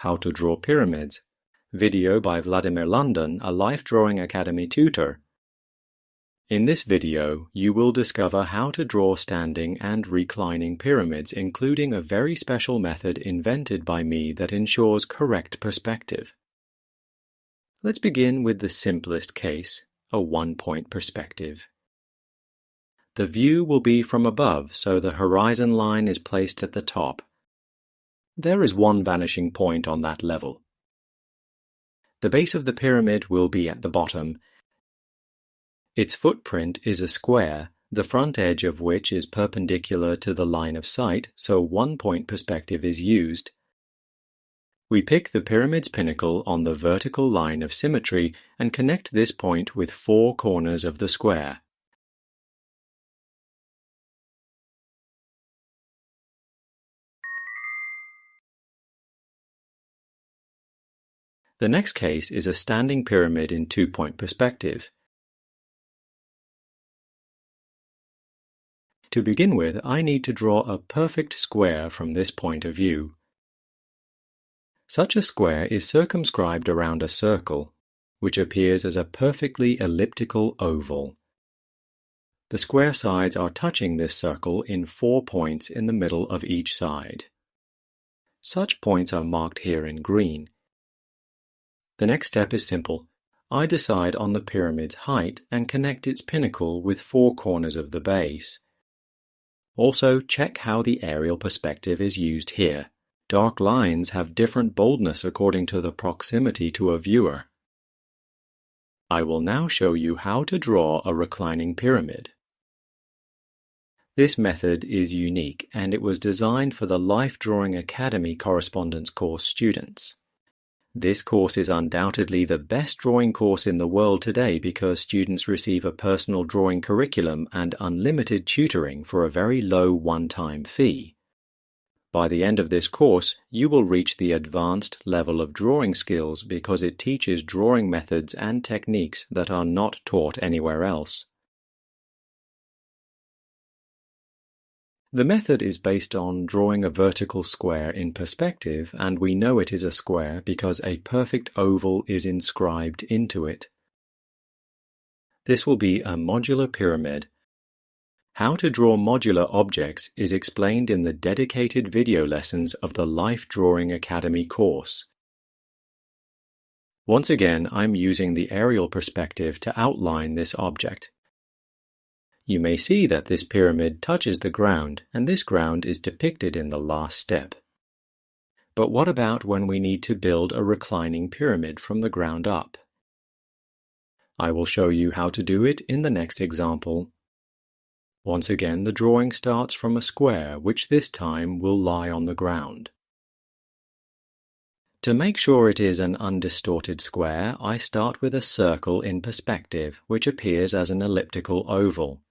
How to Draw Pyramids, video by Vladimir London, a Life Drawing Academy tutor. In this video, you will discover how to draw standing and reclining pyramids, including a very special method invented by me that ensures correct perspective. Let's begin with the simplest case, a one-point perspective. The view will be from above, so the horizon line is placed at the top. There is one vanishing point on that level. The base of the pyramid will be at the bottom. Its footprint is a square, the front edge of which is perpendicular to the line of sight, so one-point perspective is used. We pick the pyramid's pinnacle on the vertical line of symmetry and connect this point with four corners of the square. The next case is a standing pyramid in two-point perspective. To begin with, I need to draw a perfect square from this point of view. Such a square is circumscribed around a circle, which appears as a perfectly elliptical oval. The square sides are touching this circle in 4 points in the middle of each side. Such points are marked here in green. The next step is simple. I decide on the pyramid's height and connect its pinnacle with 4 corners of the base. Also, check how the aerial perspective is used here. Dark lines have different boldness according to the proximity to a viewer. I will now show you how to draw a reclining pyramid. This method is unique, and it was designed for the Life Drawing Academy correspondence course students. This course is undoubtedly the best drawing course in the world today because students receive a personal drawing curriculum and unlimited tutoring for a very low one-time fee. By the end of this course, you will reach the advanced level of drawing skills because it teaches drawing methods and techniques that are not taught anywhere else. The method is based on drawing a vertical square in perspective, and we know it is a square because a perfect oval is inscribed into it. This will be a modular pyramid. How to draw modular objects is explained in the dedicated video lessons of the Life Drawing Academy course. Once again, I'm using the aerial perspective to outline this object. You may see that this pyramid touches the ground, and this ground is depicted in the last step. But what about when we need to build a reclining pyramid from the ground up? I will show you how to do it in the next example. Once again, the drawing starts from a square, which this time will lie on the ground. To make sure it is an undistorted square, I start with a circle in perspective, which appears as an elliptical oval.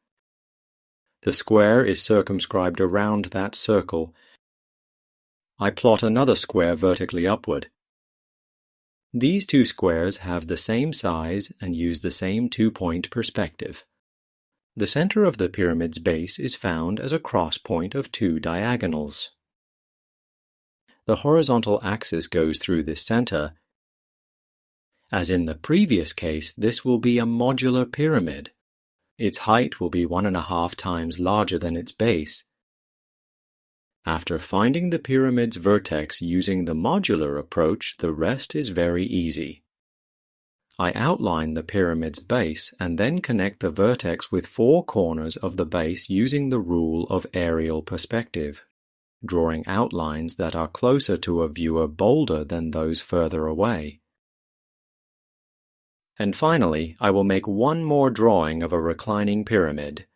The square is circumscribed around that circle. I plot another square vertically upward. These two squares have the same size and use the same two-point perspective. The center of the pyramid's base is found as a cross point of two diagonals. The horizontal axis goes through this center. As in the previous case, this will be a modular pyramid. Its height will be 1.5 times larger than its base. After finding the pyramid's vertex using the modular approach, the rest is very easy. I outline the pyramid's base and then connect the vertex with 4 corners of the base using the rule of aerial perspective, drawing outlines that are closer to a viewer bolder than those further away. And finally, I will make one more drawing of a reclining pyramid.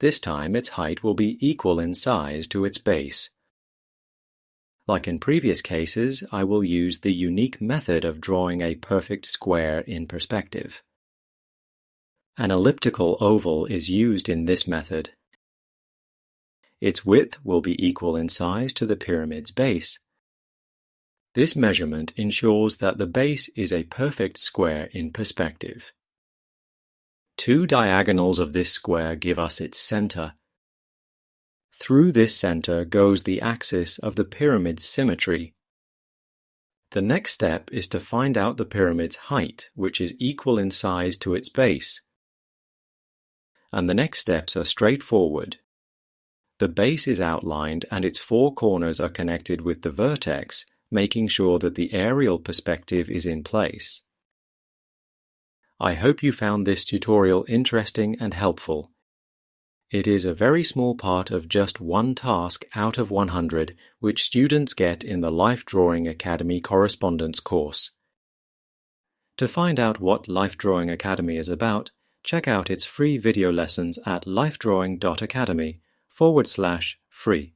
This time its height will be equal in size to its base. Like in previous cases, I will use the unique method of drawing a perfect square in perspective. An elliptical oval is used in this method. Its width will be equal in size to the pyramid's base. This measurement ensures that the base is a perfect square in perspective. 2 diagonals of this square give us its center. Through this center goes the axis of the pyramid's symmetry. The next step is to find out the pyramid's height, which is equal in size to its base. And the next steps are straightforward. The base is outlined and its four corners are connected with the vertex, making sure that the aerial perspective is in place. I hope you found this tutorial interesting and helpful. It is a very small part of just one task out of 100 which students get in the Life Drawing Academy Correspondence course. To find out what Life Drawing Academy is about, check out its free video lessons at lifedrawing.academy/free.